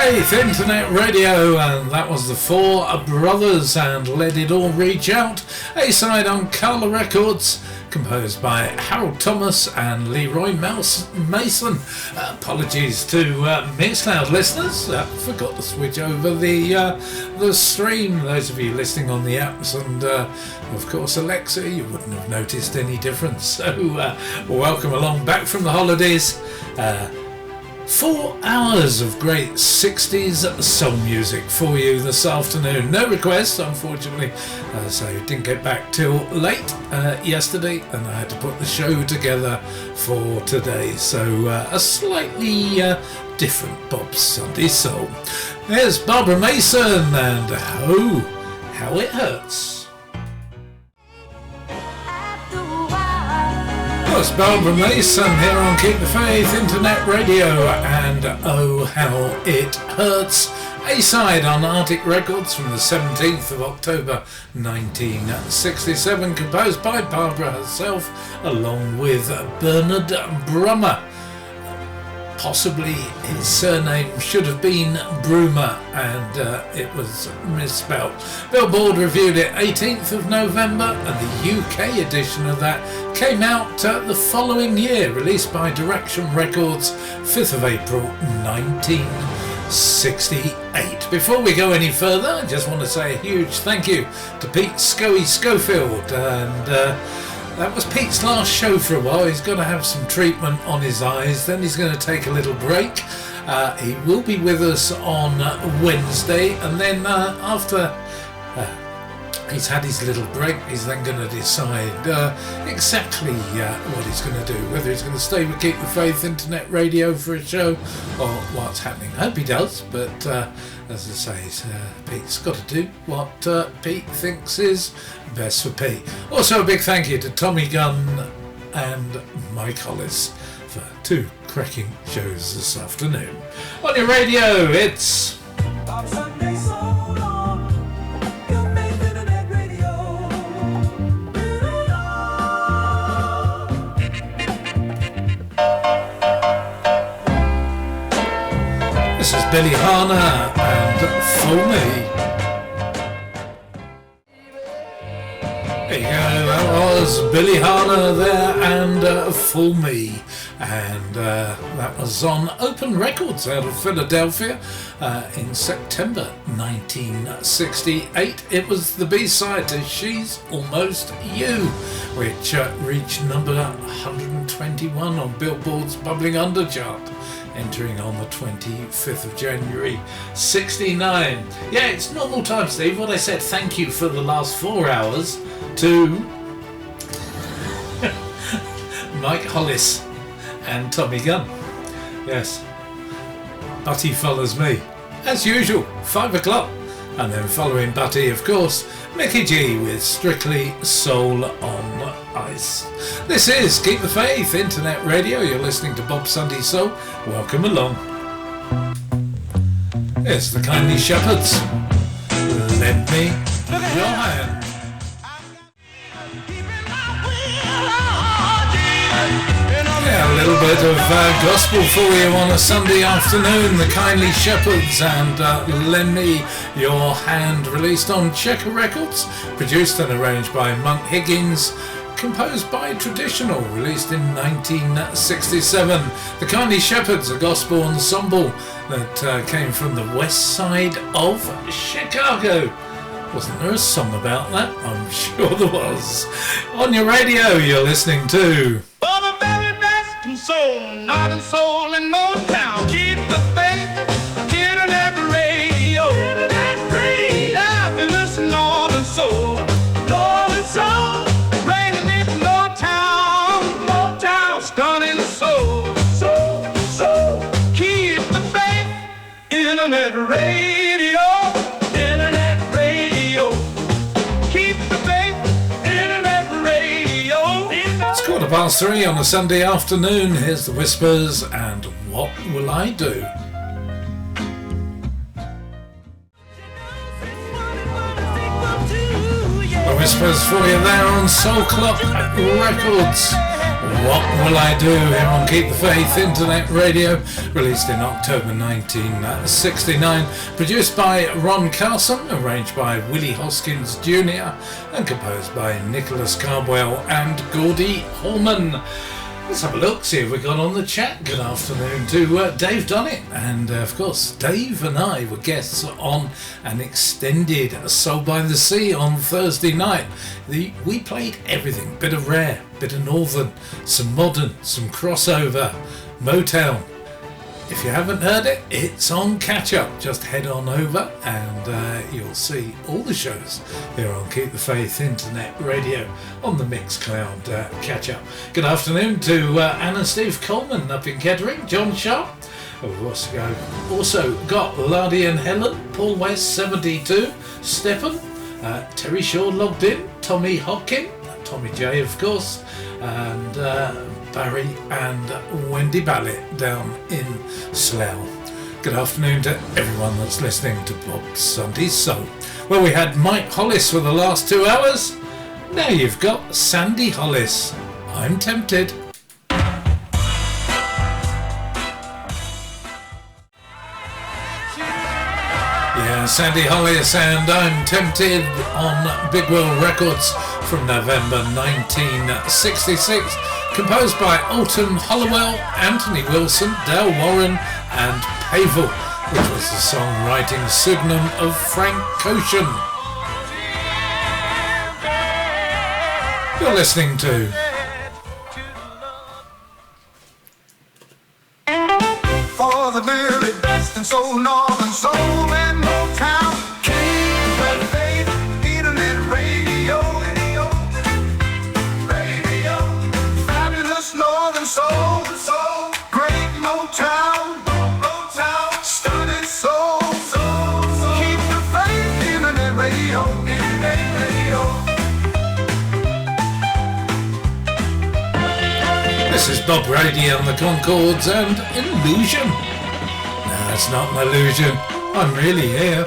Faith Internet Radio, and that was the Four Brothers and Let It All Reach Out, A-side on Carla Records, composed by Harold Thomas and Leroy Mason. Apologies to Mixcloud listeners, forgot to switch over the stream. Those of you listening on the apps, and of course Alexa, you wouldn't have noticed any difference. So welcome along back from the holidays. 4 hours of great 60s soul music for you this afternoon. No requests, unfortunately, so didn't get back till late yesterday, and I had to put the show together for today. So a slightly different Bob's Sunday Soul. There's Barbara Mason and Oh, How It Hurts. It's Barbara Mason here on Keep the Faith Internet Radio and Oh How It Hurts, A-side on Arctic Records from the 17th of October 1967, composed by Barbara herself along with Bernard Brummer. Possibly his surname should have been Brumer, and it was misspelled. Billboard reviewed it 18th of November, and the UK edition of that came out the following year, released by Direction Records, 5th of April 1968. Before we go any further, I just want to say a huge thank you to Pete Schofield, and that was Pete's last show for a while. He's going to have some treatment on his eyes, then he's going to take a little break. He will be with us on Wednesday, and then after he's had his little break, he's then going to decide exactly what he's going to do, whether he's going to stay with Keep the Faith Internet Radio for a show or what's happening. I hope he does, but as I say, Pete's got to do what Pete thinks is best for Pete. Also a big thank you to Tommy Gunn and Mike Hollis for 2 cracking shows this afternoon. On your radio, it's this is Billy Harner and Fool Me. There you go, that was Billy Harner there and Fool Me, and that was on Open Records out of Philadelphia in September 1968. It was the B-side to She's Almost You, which reached number 121 on Billboard's Bubbling Under chart, entering on the 25th of January 69. Yeah, it's normal time, Steve. What I said, thank you for the last 4 hours to Mike Hollis and Tommy Gunn. Yes, Butty follows me as usual, 5 o'clock, and then following Butty, of course, Mickey G with Strictly Soul on Ice. This is Keep the Faith Internet Radio. You're listening to Bob Sunday Soul. Welcome along. It's the Kindly Shepherds. Lend me your hand. Yeah, a little bit of gospel for you on a Sunday afternoon. The Kindly Shepherds and Lend Me Your Hand, released on Checker Records, produced and arranged by Monk Higgins, composed by Traditional, released in 1967. The Kindly Shepherds, a gospel ensemble that came from the west side of Chicago. Wasn't there a song about that? I'm sure there was. On your radio, you're listening to Soul, not a soul in no town. Keep the faith, internet radio. Internet radio. And listen, Lord and soul, Lord and soul. Raining in no town, no town. Stunning soul, soul, soul. Keep the faith, internet radio. Internet radio. Keep the faith, internet radio. It's 3:15 on a Sunday afternoon. Here's the Whispers and What Will I Do? The Whispers for you there on Soul Clock Records. What Will I Do here on Keep the Faith Internet Radio, released in October 1969, produced by Ron Carson, arranged by Willie Hoskins Jr. and composed by Nicholas Cardwell and Gordy Holman. Let's have a look, see if we got on the chat. Good afternoon to Dave Dunnett, and of course Dave and I were guests on an extended Soul by the Sea on Thursday night. We played everything, bit of rare, bit of northern, some modern, some crossover, Motown. If you haven't heard it, it's on catch up. Just head on over and you'll see all the shows here on Keep the Faith Internet Radio on the Mixcloud catch up. Good afternoon to Anna and Steve Coleman up in Kettering, John Sharp. We've also got Lardy and Helen, Paul West 72, Stephen, Terry Shaw logged in, Tommy Hopkin, Tommy J of course, and Barry and Wendy Ballett down in Slough. Good afternoon to everyone that's listening to Bob's Sunday Soul. Well, we had Mike Hollis for the last 2 hours. Now you've got Sandy Hollis. I'm tempted. Yeah, Sandy Hollis and I'm Tempted on Big World Records from November 1966. Composed by Alton Hollowell, Anthony Wilson, Dale Warren and Pavel, which was the songwriting pseudonym of Frank Koshin. You're listening to for the very best and so northern soul and Motown. Keep the faith, internet radio, radio, fabulous northern soul, great Motown, studded soul. Keep the faith, internet radio, This is Bob Brady and the Concords and Illusion. No, it's not an illusion. I'm really here.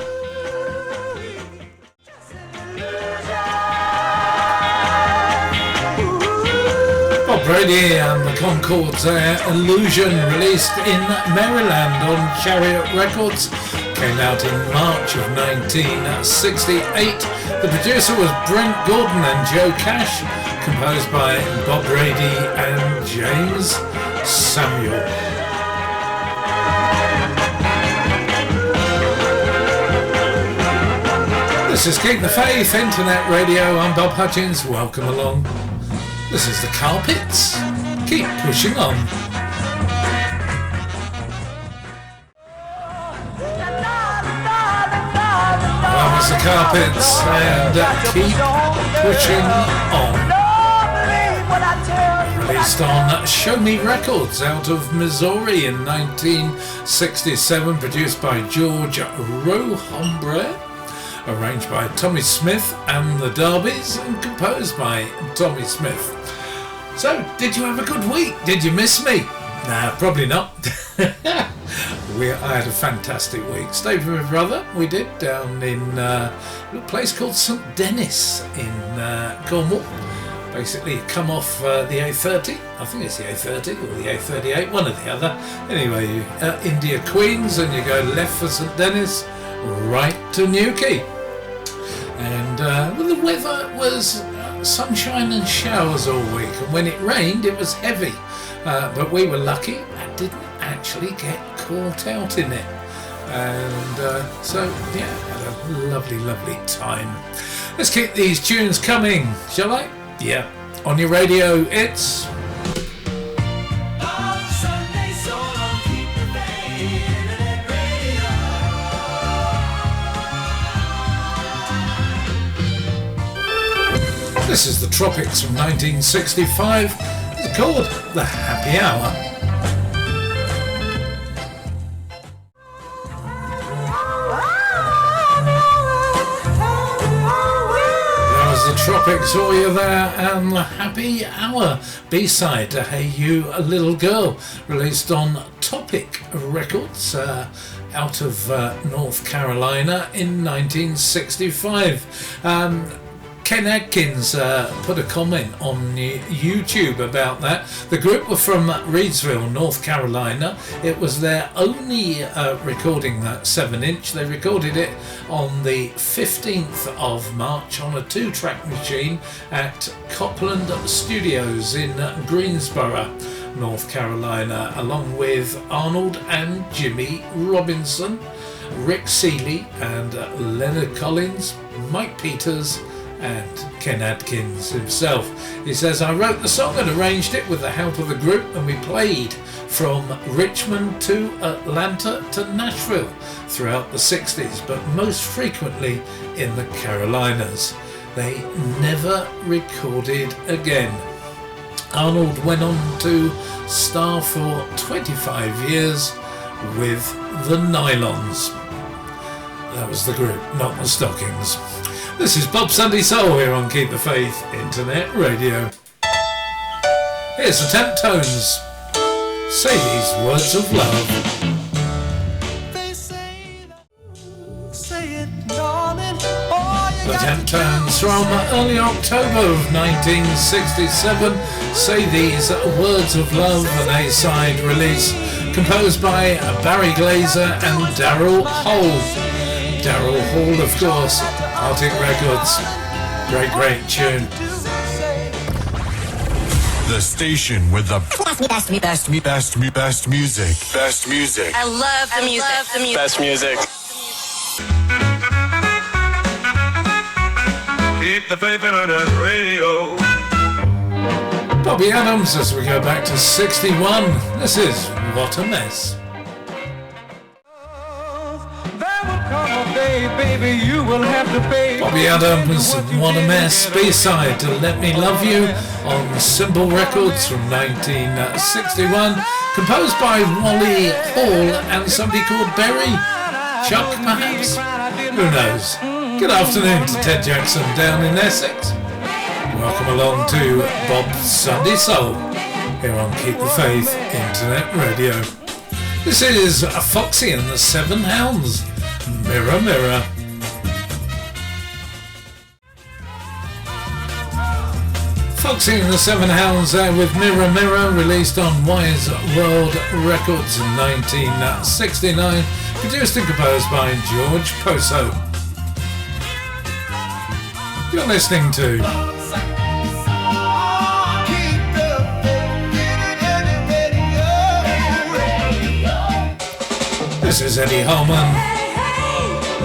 Bob Brady and the Concords, Illusion, released in Maryland on Chariot Records. Came out in March of 1968. The producer was Brent Gordon and Joe Cash. Composed by Bob Brady and James Samuel. This is Keep the Faith Internet Radio. I'm Bob Hutchins. Welcome along. This is the Carpets. Keep pushing on. That was the Carpets and Keep Pushing On. Released on Show Me Records out of Missouri in 1967, produced by George Rohombre, arranged by Tommy Smith and the Darbys, and composed by Tommy Smith. So, did you have a good week? Did you miss me? Nah, probably not. I had a fantastic week. Stayed with my brother, we did, down in a place called St Denis in Cornwall. Basically come off the A30, I think it's the A30 or the A38, one or the other. Anyway, India Queens, and you go left for St Denis, right to Newquay. And well, the weather was sunshine and showers all week, and when it rained it was heavy. But we were lucky and didn't actually get caught out in it. And so, yeah, had a lovely, lovely time. Let's keep these tunes coming, shall I? Yeah, on your radio, it's this is the Tropics from 1965. It's called The Happy Hour. The Tropics, all you there, and The Happy Hour, B-side to Hey You a Little Girl, released on Topic Records out of North Carolina in 1965. Ken Adkins put a comment on YouTube about that. The group were from Reidsville, North Carolina. It was their only recording, that 7-inch. They recorded it on the 15th of March on a 2-track machine at Copland Studios in Greensboro, North Carolina, along with Arnold and Jimmy Robinson, Rick Seeley and Leonard Collins, Mike Peters and Ken Adkins himself. He says, I wrote the song and arranged it with the help of the group, and we played from Richmond to Atlanta to Nashville throughout the 60s, but most frequently in the Carolinas. They never recorded again. Arnold went on to star for 25 years with the Nylons. That was the group, not the Stockings. This is Bob Sunday Soul here on Keep the Faith Internet Radio. Here's the Temptones. Say these words of love. They say it, darling. Oh, The Temptones from early October of 1967. Say these words of love, an A-side release composed by Barry Glazer and Daryl Hall. Daryl Hall, of course, Arctic Records. Great tune. The station with the best music. Best music. I love the music. Best music. Keep the faith in the radio. Bobby Adams as we go back to 61. This is What a Mess. There will come a day, baby, you will have to pay. Bobby Adams, What a Mess, B-side to Let Me Love You on Symbol Records from 1961, composed by Wally Hall and somebody called Berry. Chuck, perhaps? Who knows? Good afternoon to Ted Jackson down in Essex. Welcome along to Bob's Sunday Soul here on Keep the Faith Internet Radio. This is Foxy and the Seven Hounds, Mirror Mirror. Foxy and the Seven Hounds there with Mirror Mirror, released on Wise World Records in 1969, produced and composed by George Poso. You're listening to This is Eddie Holman.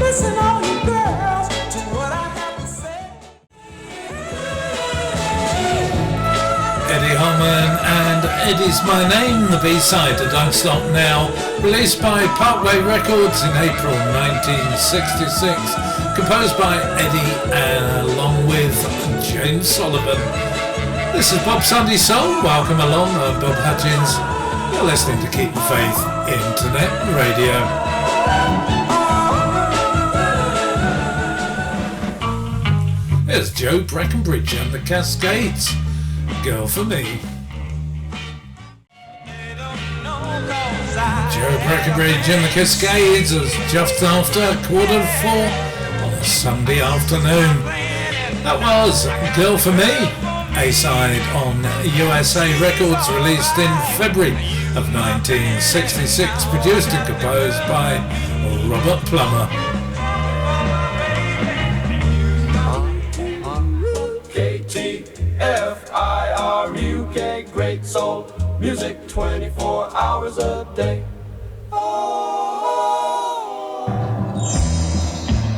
Listen, all you girls, to what I have to say. Eddie Holman and Eddie's My Name, the B-side to Don't Stop Now, released by Parkway Records in April 1966, composed by Eddie along with James Sullivan. This is Bob Sunday Soul. Welcome along, I'm Bob Hutchins. You're listening to Keep the Faith Internet Radio. There's Joe Breckenbridge and the Cascades. Girl for Me. Joe Breckenbridge and the Cascades is just after 4:15 on a Sunday afternoon. That was Girl for Me, A-side on USA Records, released in February of 1966, produced and composed by Robert Plummer. KTFIRUK, great soul music 24 hours a day.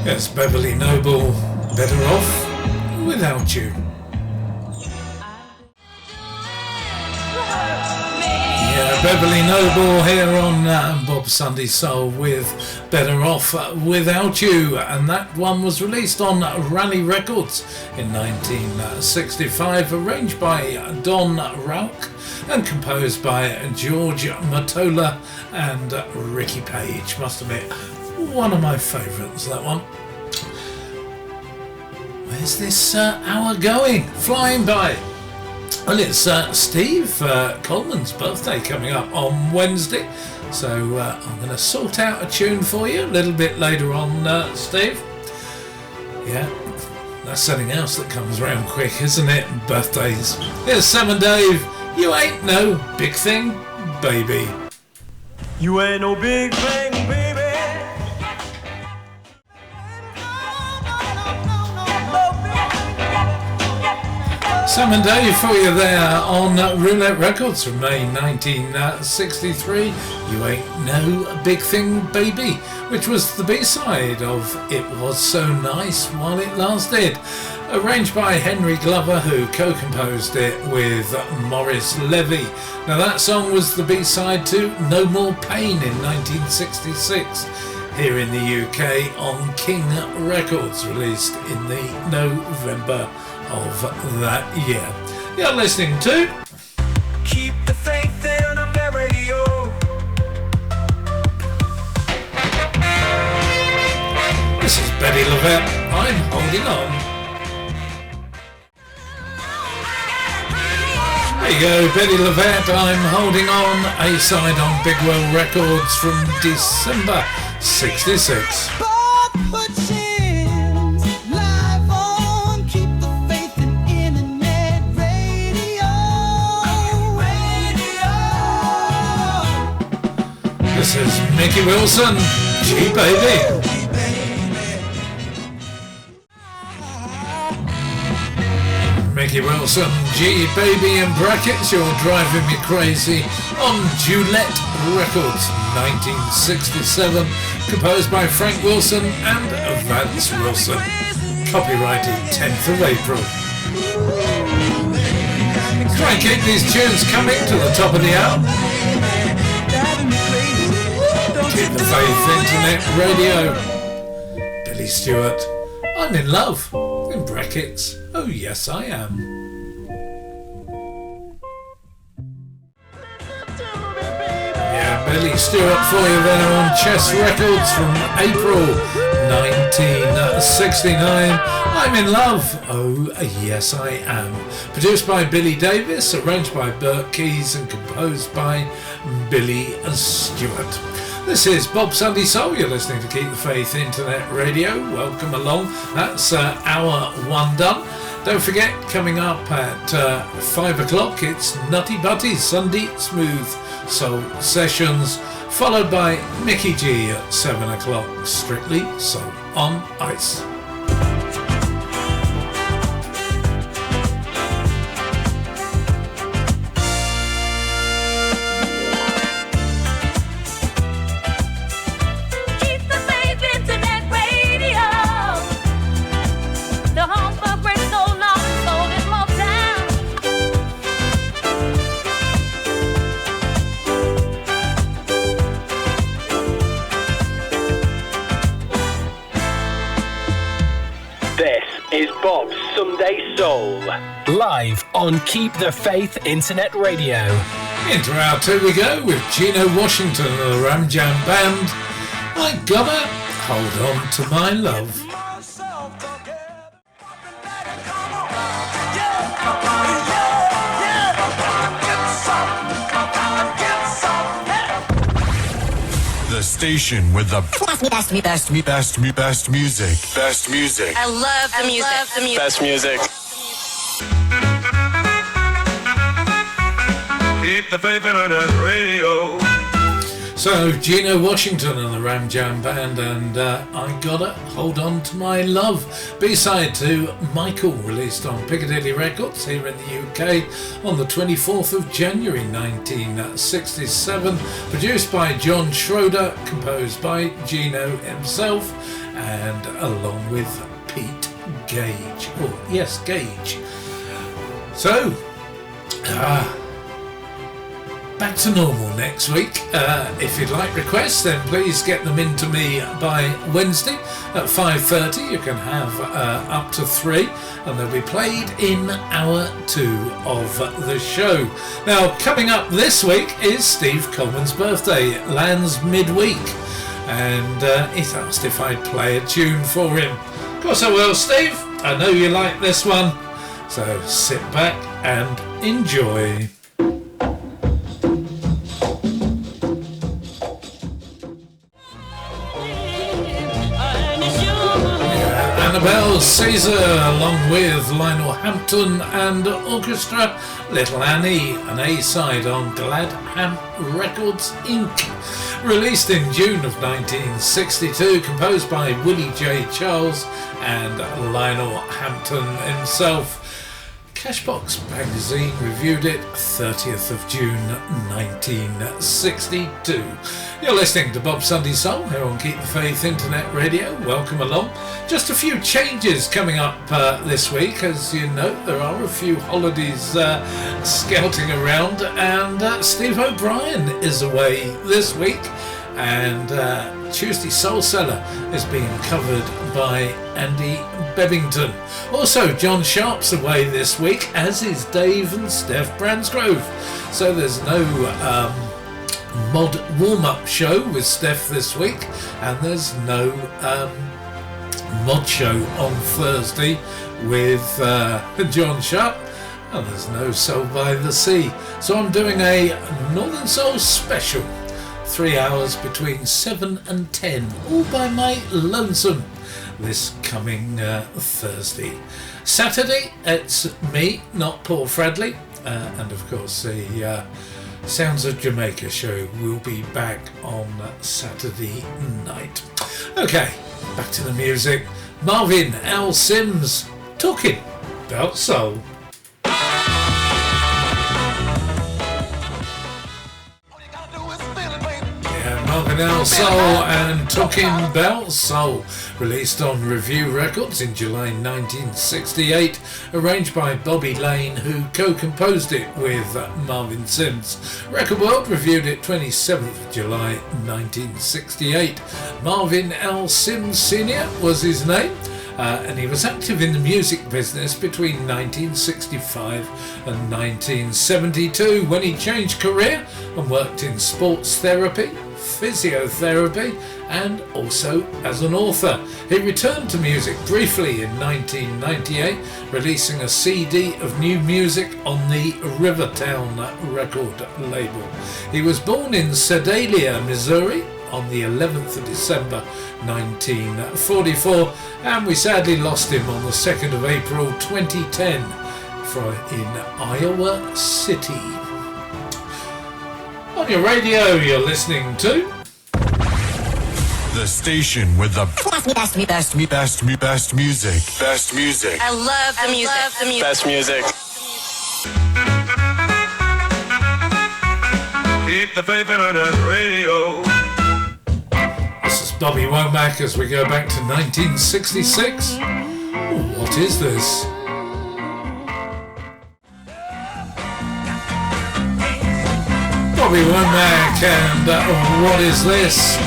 Yes, Beverly Noble, Better Off Without You. Yeah, Beverly Noble here on Bob Sunday Soul with Better Off Without You, and that one was released on Rally Records in 1965, arranged by Don Rauch and composed by George Mottola and Ricky Page. Must admit, one of my favourites, that one. Where's this hour going? Flying by. Well, it's Steve Coleman's birthday coming up on Wednesday, so I'm going to sort out a tune for you a little bit later on, Steve. Yeah, That's something else that comes round quick, isn't it? Birthdays. Here's Sam and Dave. You ain't no big thing, baby. You ain't no big thing, baby. Sam and Dave for you there on Roulette Records from May 1963. You Ain't No Big Thing Baby, which was the B-side of It Was So Nice While It Lasted. Arranged by Henry Glover, who co-composed it with Maurice Levy. Now that song was the B-side to No More Pain in 1966. Here in the UK on King Records, released in the November of that year. You're listening to Keep the faith in the radio. This is Betty Lavette. I'm holding on. There you go, Betty Lavette. I'm holding on. A-side on Big Well Records from December 66. This is Mickey Wilson, G Baby. Mickey Wilson, G Baby in brackets, You're Driving Me Crazy on Duet Records, 1967, composed by Frank Wilson and Vance Wilson, copyrighted 10th of April. Try and keep these tunes coming to the top of the hour. Keep the Faith Internet Radio. Billy Stewart, I'm in love, in brackets, oh yes I am. Yeah, Billy Stewart for you there on Chess Records from April 1969. I'm in love, oh yes I am. Produced by Billy Davis, arranged by Burt Keys and composed by Billy Stewart. This is Bob Sunday Soul. You're listening to Keep the Faith Internet Radio. Welcome along. That's hour one done. Don't forget, coming up at 5 o'clock, it's Nutty Butty's Sunday Smooth Soul Sessions, followed by Mickey G at 7 o'clock, Strictly Soul on Ice. Sunday Soul. Live on Keep the Faith Internet Radio. Into hour two we go with Gino Washington and the Ram Jam Band. I gotta hold on to my love. The station with the best music. Best music. I love the music. Best music. Keep the faith in the radio. So, Gino Washington and the Ram Jam Band and I Gotta Hold On To My Love. B-side to Michael, released on Piccadilly Records here in the UK on the 24th of January 1967. Produced by John Schroeder, composed by Gino himself and along with Pete Gage. Oh, yes, Gage. So, back to normal next week. If you'd like requests, then please get them in to me by Wednesday at 5:30. You can have up to 3, and they'll be played in hour 2 of the show. Now, coming up this week is Steve Coleman's birthday. It lands midweek, and he's asked if I'd play a tune for him. Of course I will, Steve. I know you like this one, so sit back and enjoy. Annabelle Caesar, along with Lionel Hampton and Orchestra, Little Annie, an A-side on Gladham Records Inc. Released in June of 1962, composed by Willie J. Charles and Lionel Hampton himself. Cashbox magazine reviewed it 30th of June 1962. You're listening to Bob Sunday Soul here on Keep the Faith Internet Radio. Welcome along. Just a few changes coming up this week. As you know, there are a few holidays scouting around, and Steve O'Brien is away this week, and Tuesday Soul Cellar is being covered by Andy Bebbington. Also, John Sharp's away this week, as is Dave and Steph Bransgrove. So there's no mod warm-up show with Steph this week, and there's no mod show on Thursday with John Sharp, and there's no Soul by the Sea. So I'm doing a Northern Soul special, 3 hours between 7 and 10, all by my lonesome, this coming Thursday. Saturday, it's me, not Paul Fradley, and of course the Sounds of Jamaica show will be back on Saturday night. Okay, back to the music. Marvin L. Sims, talking about soul. Marvin L. Soul and Talking About Soul, released on Review Records in July 1968, arranged by Bobby Lane, who co-composed it with Marvin Sims. Record World reviewed it 27th July 1968. Marvin L. Sims Sr. was his name. And he was active in the music business between 1965 and 1972, when he changed career and worked in sports therapy, physiotherapy, and also as an author. He returned to music briefly in 1998, releasing a CD of new music on the Rivertown record label. He was born in Sedalia, Missouri, on the 11th of December 1944, and we sadly lost him on the 2nd of April 2010 in Iowa City. On your radio, you're listening to the station with the best music. Best music. I love the music. Best music. Keep the faith in the radio. This is Bobby Womack as we go back to 1966. What is this? Bobby Womack and What Is This?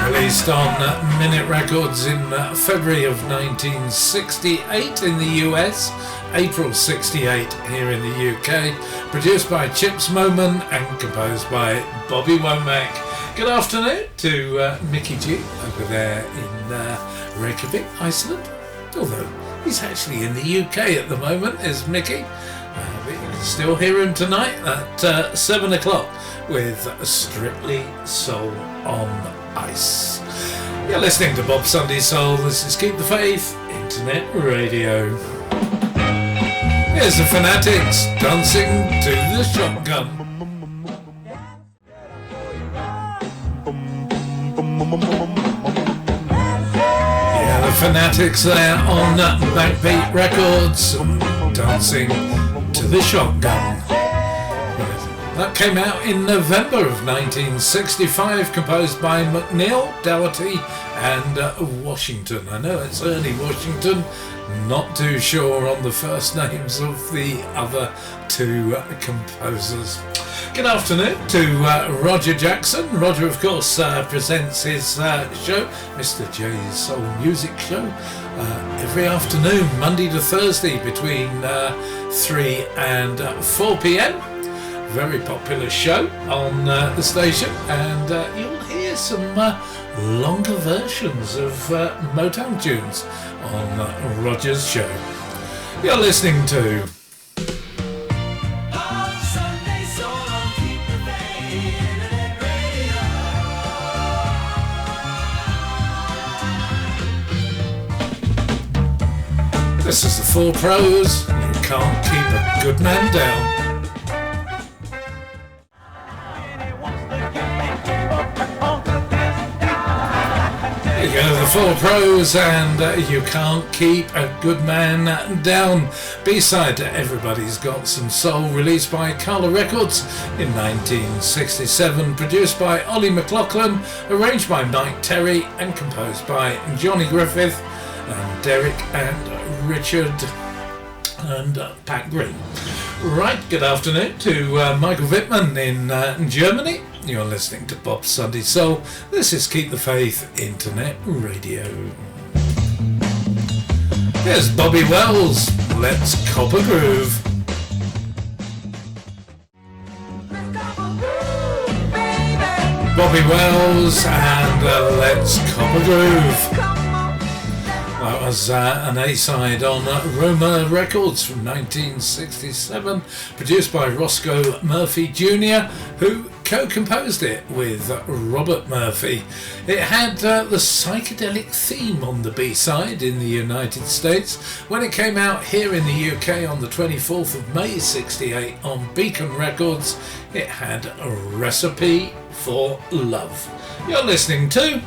Released on Minute Records in February of 1968 in the US, April 68 here in the UK, produced by Chips Moman and composed by Bobby Womack. Good afternoon to Mickey G over there in Reykjavik, Iceland, although he's actually in the UK at the moment, is Mickey. But you can still hear him tonight at 7 o'clock with Strictly Soul on Ice. You're listening to Bob Sunday Soul. This is Keep the Faith Internet Radio. Here's the Fanatics dancing to the shotgun. Yeah, the Fanatics there on Backbeat Records, dancing to the shotgun. That came out in November of 1965, composed by McNeil, Dougherty and Washington. I know it's early Washington, not too sure on the first names of the other two composers. Good afternoon to Roger Jackson. Roger, of course, presents his show, Mr. J's Soul Music Show, every afternoon, Monday to Thursday, between 3 and 4 p.m. Very popular show on the station, and you'll hear some longer versions of Motown tunes on Roger's show. You're listening to This is the Four Pros. You can't keep a good man down. Here you go, the Four Pros, and you can't keep a good man down. B-side to Everybody's Got Some Soul, released by Carla Records in 1967, produced by Ollie McLaughlin, arranged by Mike Terry, and composed by Johnny Griffith and Derek and Richard and Pat Green. Right, good afternoon to Michael Wittmann in Germany. You're listening to Bob's Sunday Soul. This is Keep the Faith Internet Radio. Here's Bobby Wells. Let's cop a groove. Bobby Wells and Let's Cop a Groove. That was an A-side on Roma Records from 1967, produced by Roscoe Murphy Jr., who co-composed it with Robert Murphy. It had the psychedelic theme on the B-side in the United States. When it came out here in the UK on the 24th of May 68 on Beacon Records, it had a Recipe for Love. You're listening to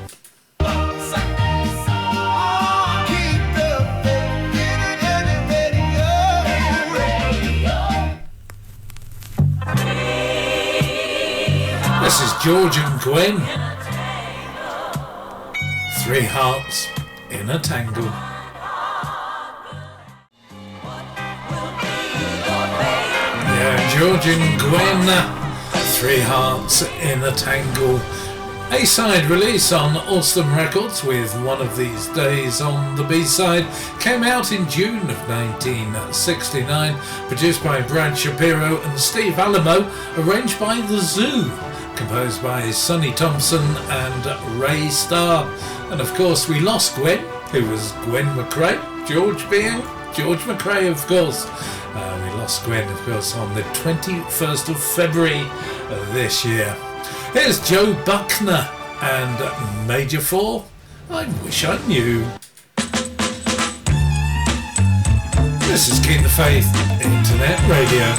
This is George and Gwen. Three Hearts in a Tangle. Yeah, George and Gwen. Three Hearts in a Tangle. A-side release on Alstom Records with One of These Days on the B-side. Came out in June of 1969. Produced by Brad Shapiro and Steve Alamo. Arranged by The Zoo. Composed by Sonny Thompson and Ray Starr. And of course we lost Gwen, who was Gwen McRae, George being George McRae, of course. We lost Gwen, of course, on the 21st of February of this year. Here's Joe Buckner and Major 4, I Wish I Knew. This is Keep the Faith Internet Radio.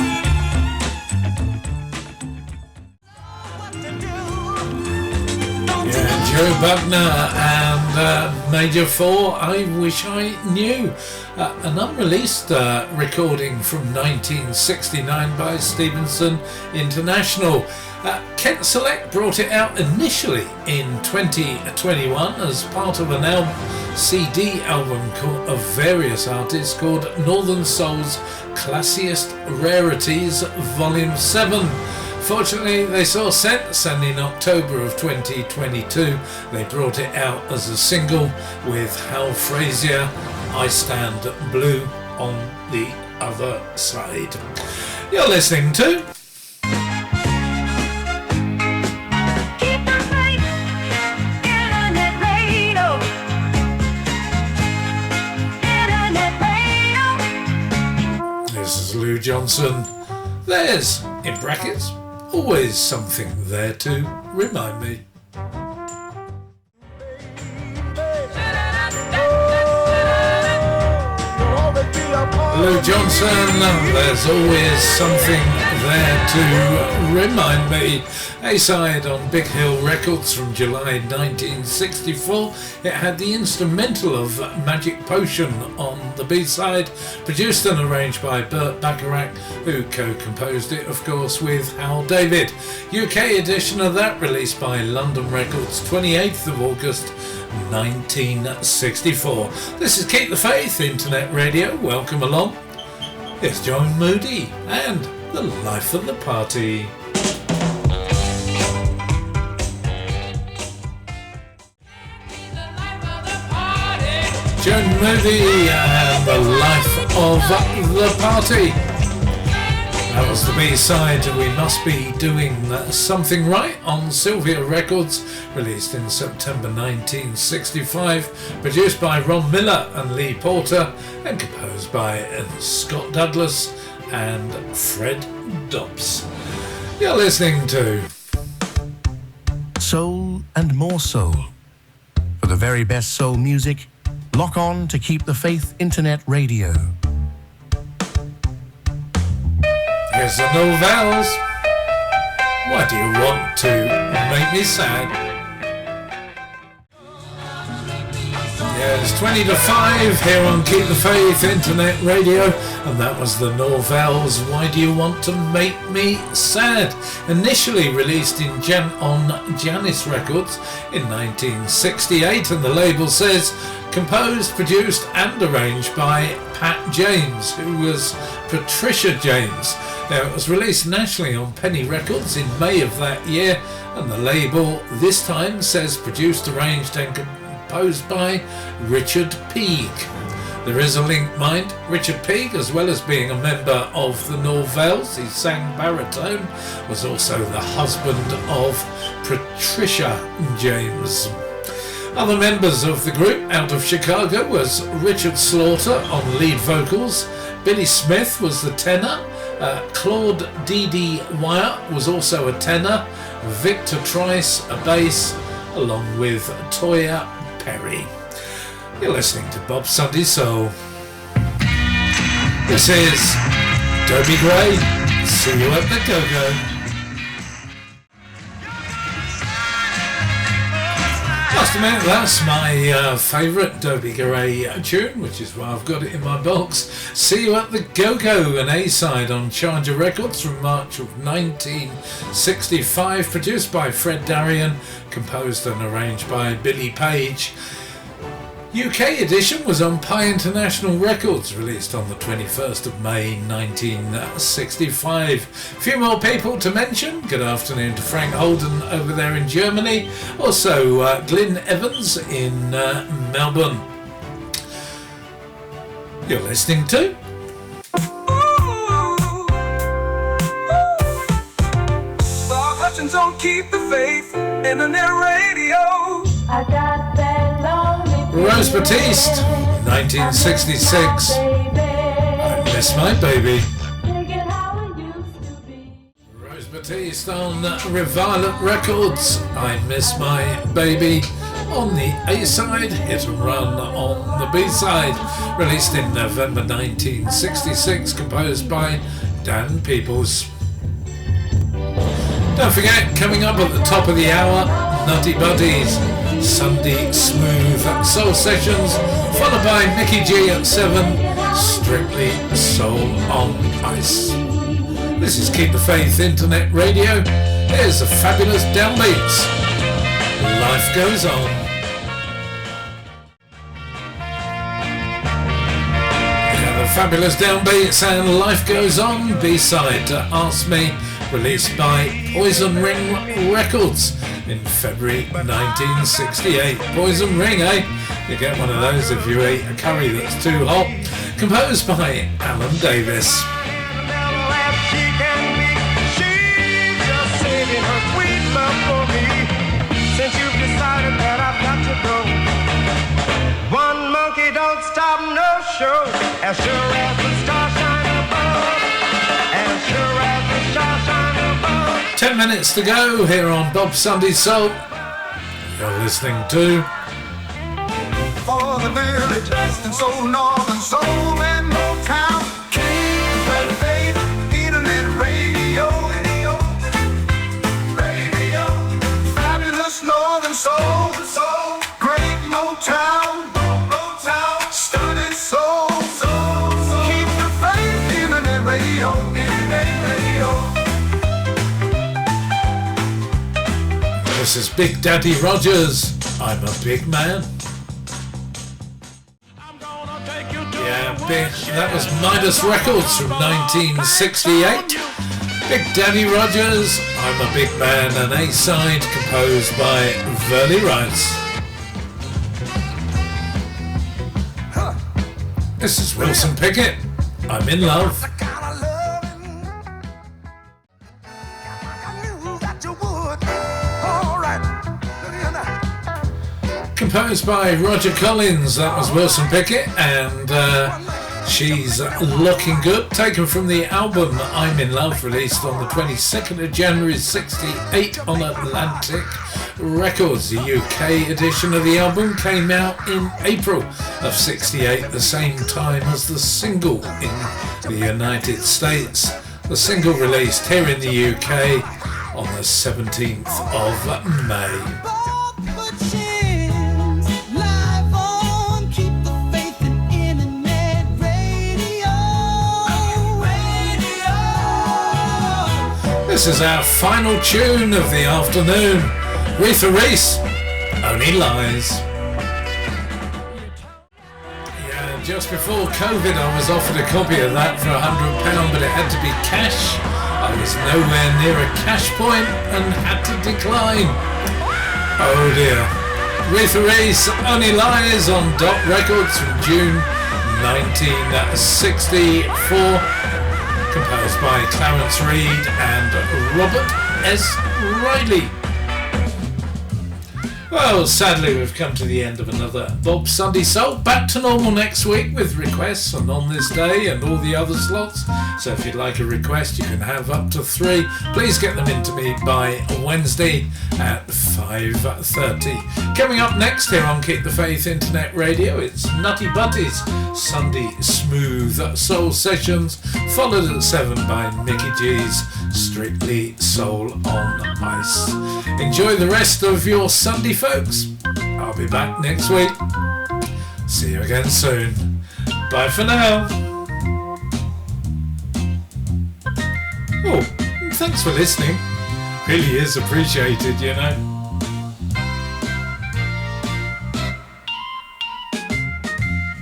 Yeah, Joe Buckner and Major 4, I Wish I Knew. An unreleased recording from 1969 by Stevenson International. Kent Select brought it out initially in 2021 as part of an CD album of various artists called Northern Soul's Classiest Rarities Volume 7. Fortunately, they saw sense, and in October of 2022 they brought it out as a single with Hal Frazier, I Stand Blue on the other side. You're listening to Keep the Faith Internet Radio. Internet Radio. This is Lou Johnson. There's, in brackets, always something there to remind me. Lou Johnson, there's always something there to remind me. A-side on Big Hill Records from July 1964. It had the instrumental of Magic Potion on the B-side, produced and arranged by Burt Bacharach, who co-composed it, of course, with Hal David. UK edition of that released by London Records, 28th of August 1964. This is Keep the Faith Internet Radio. Welcome along. It's John Moody and The Life of the Party. John Moody and The Life of the Party. That was the B-side. We Must Be Doing Something Right on Sylvia Records, released in September 1965, produced by Ron Miller and Lee Porter, and composed by Scott Douglas and Fred Dobbs. You're listening to Soul and more soul. For the very best soul music, Lock on to Keep the Faith Internet Radio. Here's the Novels. Why do you want to make me sad? Yeah, it's 20 to 5 here on Keep the Faith Internet Radio, and that was the Novels. Why do you want to make me sad? Initially released on Janis Records in 1968, and the label says composed, produced and arranged by Pat James, who was Patricia James. Now, it was released nationally on Penny Records in May of that year, and the label this time says produced, arranged and composed by Richard Peake. There is a link, mind. Richard Peake, as well as being a member of the Novels, he sang baritone, was also the husband of Patricia James. Other members of the group out of Chicago was Richard Slaughter on lead vocals, Billy Smith was the tenor, Claude D.D. Wyatt was also a tenor, Victor Trice a bass, along with Toya Perry. You're listening to Bob Sunday Soul. This is Dobie Gray. See you at the Go-Go. Must admit, that's my favourite Dobie Gray tune, which is why I've got it in my box. See You at the Go-Go, an A-side on Charger Records from March of 1965, produced by Fred Darien, composed and arranged by Billy Page. UK edition was on Pie International Records, released on the 21st of May 1965. A few more people to mention. Good afternoon to Frank Holden over there in Germany. Also Glyn Evans in Melbourne. You're listening to Bob Hutchins on Keep the Faith Internet Radio. I got that lonely Rose Batiste, 1966. I Miss My Baby. Rose Batiste on Reviolent Records, I Miss My Baby. On the A-side, Hit and Run on the B-side. Released in November 1966, composed by Dan Peoples. Don't forget, coming up at the top of the hour, Nutty Buddies, Sunday Smooth Soul Sessions, followed by Mickey G at 7, Strictly Soul on Ice. This is Keep the Faith Internet Radio. Here's the fabulous Downbeats. Life Goes On. Yeah, the fabulous Downbeats and Life Goes On, B-side to Ask Me, released by Poison Ring Records in February 1968. Poison Ring, eh? You get one of those if you eat a curry that's too hot. Composed by Alan Davis. She's just saving her sweet love for me. Since you've decided that I've got to go, one monkey don't stop no show. As sure as the stars shine above, as sure as the stars shine above. 10 minutes to go here on Bob Sunday Soul. You're listening to For the village and soul, northern soul and Motown. Keep the faith, internet radio, radio. Fabulous northern soul, great Motown, stunning soul. Keep the faith, internet radio, This is Big Daddy Rogers. I'm a big man. Yeah, big. That was Midas Records from 1968. Big Daddy Rogers, I'm a Big Man, an A-side composed by Verley Rice. This is Wilson Pickett. I'm in love. Composed by Roger Collins, that was Wilson Pickett, and She's Looking Good, taken from the album I'm in Love, released on the 22nd of January 68 on Atlantic Records. The UK edition of the album came out in April of '68, the same time as the single in the United States. The single released here in the UK on the 17th of May. This is our final tune of the afternoon. Rita Reese, Only Lies. Yeah, just before COVID I was offered a copy of that for £100, but it had to be cash. I was nowhere near a cash point and had to decline. Oh dear. Rita Reese, Only Lies on Dot Records from June 1964. Composed by Clarence Reed and Robert S. Riley. Well, sadly we've come to the end of another Bob Sunday Soul. Back to normal next week with requests and On This Day and all the other slots. So if you'd like a request, you can have up to 3. Please get them into me by Wednesday at 5:30. Coming up next here on Keep the Faith Internet Radio, it's Nutty Butty's Sunday Smooth Soul Sessions, followed at 7 by Mickey G's Strictly Soul on Ice. Enjoy the rest of your Sunday, folks. I'll be back next week. See you again soon. Bye for now. Oh, thanks for listening. Really is appreciated, you know.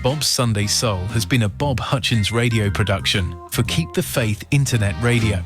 Bob's Sunday Soul has been a Bob Hutchins radio production for Keep the Faith Internet Radio.